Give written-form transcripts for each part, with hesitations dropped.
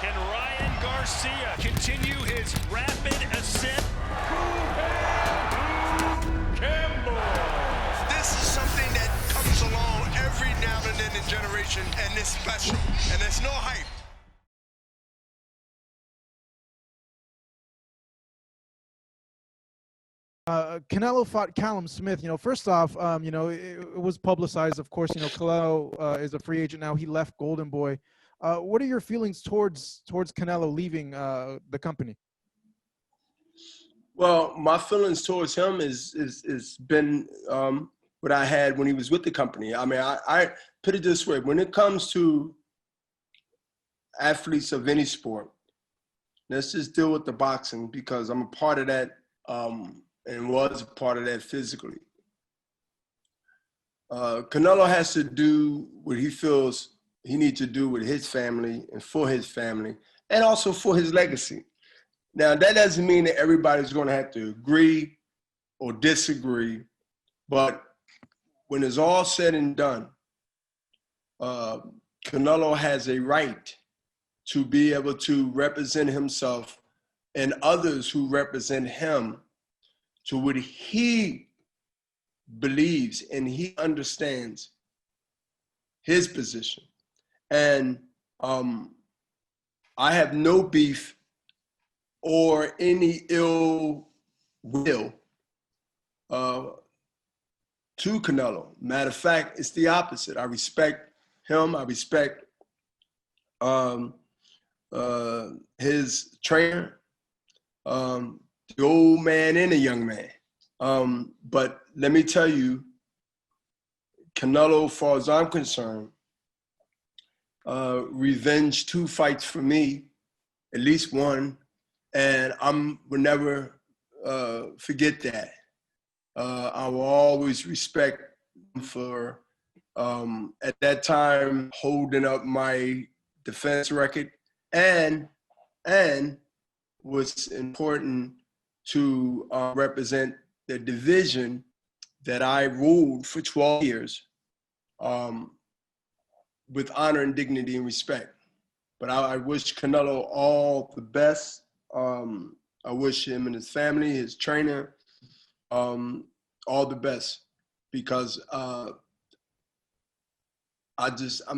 Can Ryan Garcia continue his rapid ascent? This is something that comes along every now and then in generation, and it's special, and there's no hype. Canelo fought Callum Smith. First off, it was publicized. Of course, Canelo is a free agent now. He left Golden Boy. What are your feelings towards Canelo leaving the company? Well, my feelings towards him is been what I had when he was with the company. I mean, I put it this way: when it comes to athletes of any sport, let's just deal with the boxing because I'm a part of that. And was a part of that physically. Canelo has to do what he feels he needs to do with his family and for his family, and also for his legacy. Now, that doesn't mean that everybody's going to have to agree or disagree, but when it's all said and done, Canelo has a right to be able to represent himself and others who represent him to what he believes and he understands his position. And I have no beef or any ill will to Canelo. Matter of fact, it's the opposite. I respect him. I respect his trainer, the old man and the young man. But let me tell you, Canelo, as far as I'm concerned, revenge 2 fights for me, at least one, and will never forget that. I will always respect him for, at that time, holding up my defense record, and what's important, to represent the division that I ruled for 12 years with honor and dignity and respect. But I wish Canelo all the best. I wish him and his family, his trainer, all the best, because I'm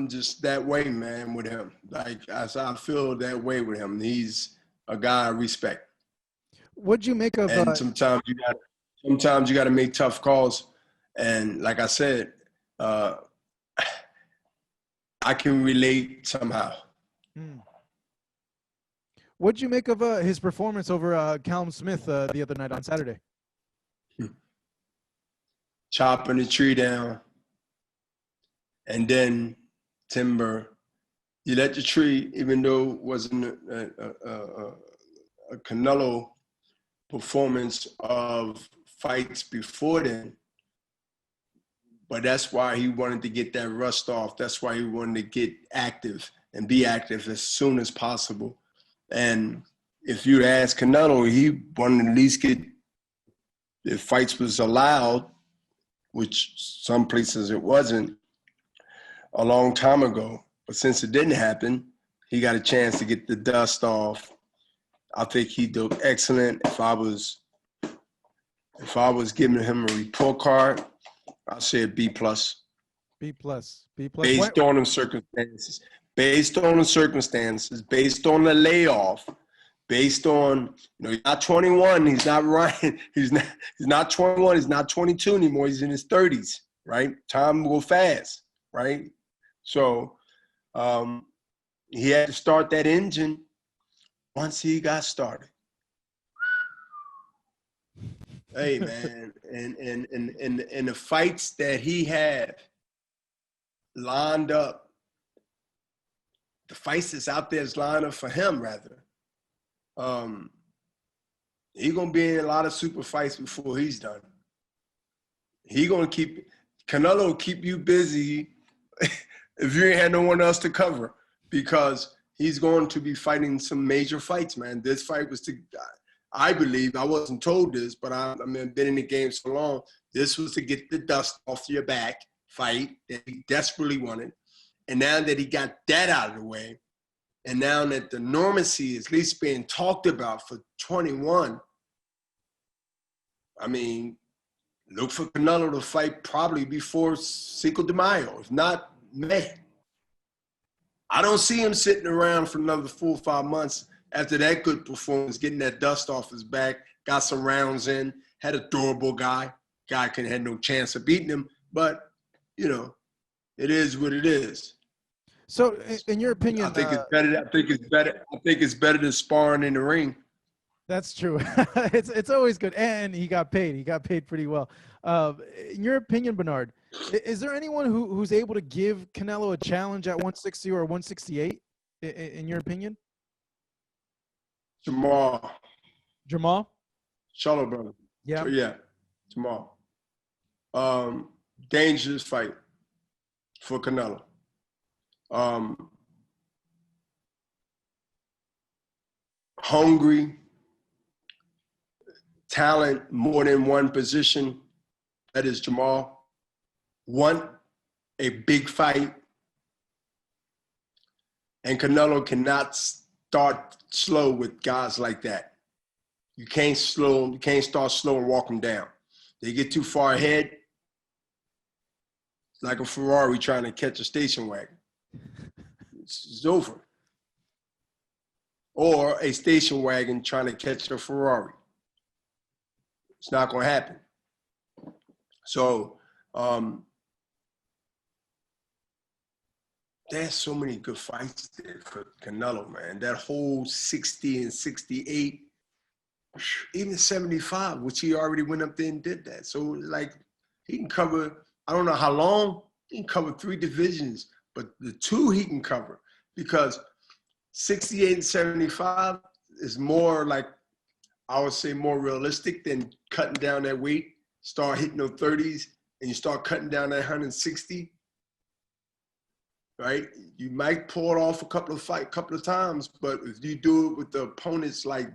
just that way, man, with him. Like, I feel that way with him. He's a guy I respect. What'd you make of? And sometimes you got to make tough calls. And like I said, I can relate somehow. What'd you make of his performance over Callum Smith the other night on Saturday? Chopping the tree down, and then timber. You let the tree, even though it wasn't a Canelo performance of fights before then, but that's why he wanted to get that rust off. That's why he wanted to get active and be active as soon as possible. And if you ask Canelo, he wanted to at least get, if fights was allowed, which some places it wasn't, a long time ago. But since it didn't happen, he got a chance to get the dust off. I think he did excellent. If I was giving him a report card, I'd say a B+. B+. Based on the circumstances. Based on the circumstances, based on the layoff, based on, he's not 21, he's not Ryan, he's not 21, he's not 22 anymore, he's in his 30s, right? Time will go fast, right? So he had to start that engine once he got started. Hey, man, and the fights that he had lined up, the fights that's out there is lined up for him, rather. He's going to be in a lot of super fights before he's done. Canelo will keep you busy if you ain't had no one else to cover, because he's going to be fighting some major fights, man. This fight was I believe, I wasn't told this, but I've been in the game so long, this was to get the dust off your back fight that he desperately wanted. And now that he got that out of the way, And now that the normalcy is at least being talked about for 21, I mean, look for Canelo to fight probably before Cinco de Mayo, if not May. I don't see him sitting around for another 4 or 5 months after that good performance, getting that dust off his back, got some rounds in, had a durable guy. Guy had no chance of beating him, but, you know, it is what it is. So, in your opinion, I think it's better. I think it's better than sparring in the ring. That's true. It's always good, and he got paid. He got paid pretty well. In your opinion, Bernard, is there anyone who's able to give Canelo a challenge at 160 or 168? In your opinion, Jermall Charlo, brother. Yeah, Jermall. Dangerous fight for Canelo. Hungry, talent, more than one position. That is Jermall. Want a big fight. And Canelo cannot start slow with guys like that. You can't start slow and walk them down. They get too far ahead. It's like a Ferrari trying to catch a station wagon. It's over. Or a station wagon trying to catch a Ferrari. It's not going to happen. So there's so many good fights there for Canelo, man. That whole 60 and 68, even 75, which he already went up there and did that. So, like, he can cover, I don't know how long, he can cover 3 divisions, but the 2 he can cover, because 68 and 75 is more like, I would say, more realistic than cutting down that weight, start hitting those 30s, and you start cutting down that 160, right? You might pull it off a couple of times, but if you do it with the opponents like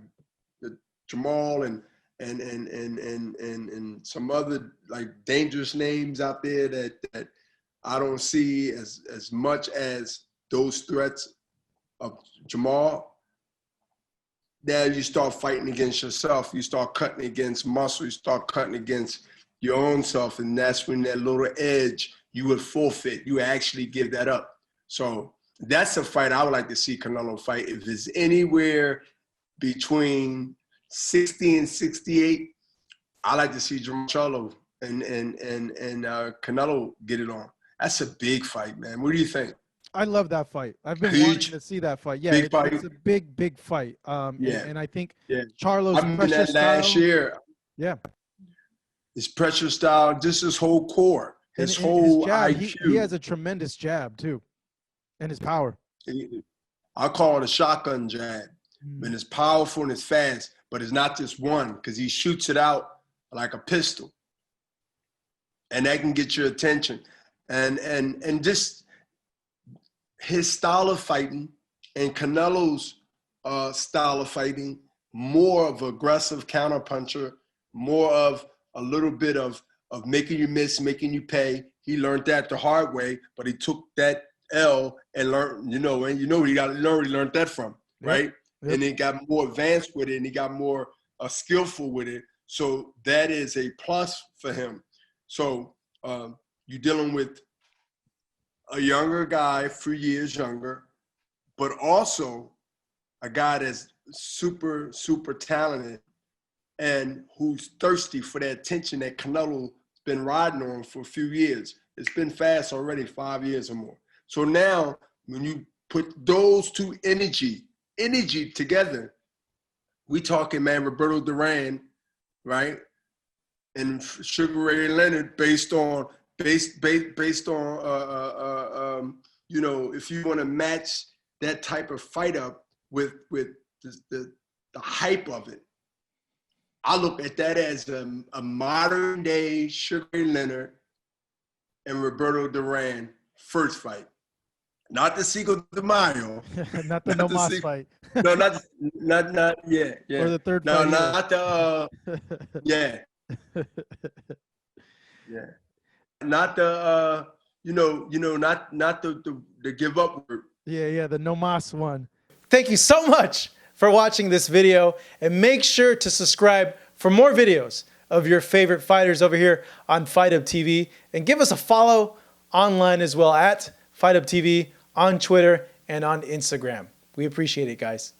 the Jermall and some other like dangerous names out there that I don't see as much as those threats of Jermall, then you start fighting against yourself. You start cutting against muscle. You start cutting against your own self, and that's when that little edge, you would forfeit. You actually give that up. So that's a fight I would like to see Canelo fight. If it's anywhere between 60 and 68, I like to see Jermall Charlo and Canelo get it on. That's a big fight, man. What do you think? I love that fight. I've been wanting to see that fight. Yeah, it's a big fight. And I think Charlo's pressure style. Last year. Yeah. His pressure style, just his whole core, his whole jab, IQ. He has a tremendous jab too, and his power. I call it a shotgun jab. And it's powerful and it's fast, but it's not just one, because he shoots it out like a pistol. And that can get your attention. And just his style of fighting and Canelo's style of fighting, more of aggressive counterpuncher, more of a little bit of making you miss, making you pay. He learned that the hard way, but he took that L and learned, he learned that from, right? Yep. And he got more advanced with it, and he got more skillful with it. So that is a plus for him. So you're dealing with a younger guy, 3 years younger, but also a guy that's super, super talented and who's thirsty for that attention that Canelo's been riding on for a few years. It's been fast already, 5 years or more. So now when you put those two energy together, we talking, man, Roberto Duran, right? And Sugar Ray Leonard based on if you want to match that type of fight up with the hype of it. I look at that as a modern day Sugar Ray Leonard and Roberto Duran first fight. Not the Cinco de Mayo. Not the No Mas fight. No, not yeah. Or the third fight. No, not the yeah. Not the not the give up word. Yeah, the No Mas one. Thank you so much for watching this video, and make sure to subscribe for more videos of your favorite fighters over here on Fight Up TV, and give us a follow online as well at Fight Up TV on Twitter and on Instagram. We appreciate it, guys.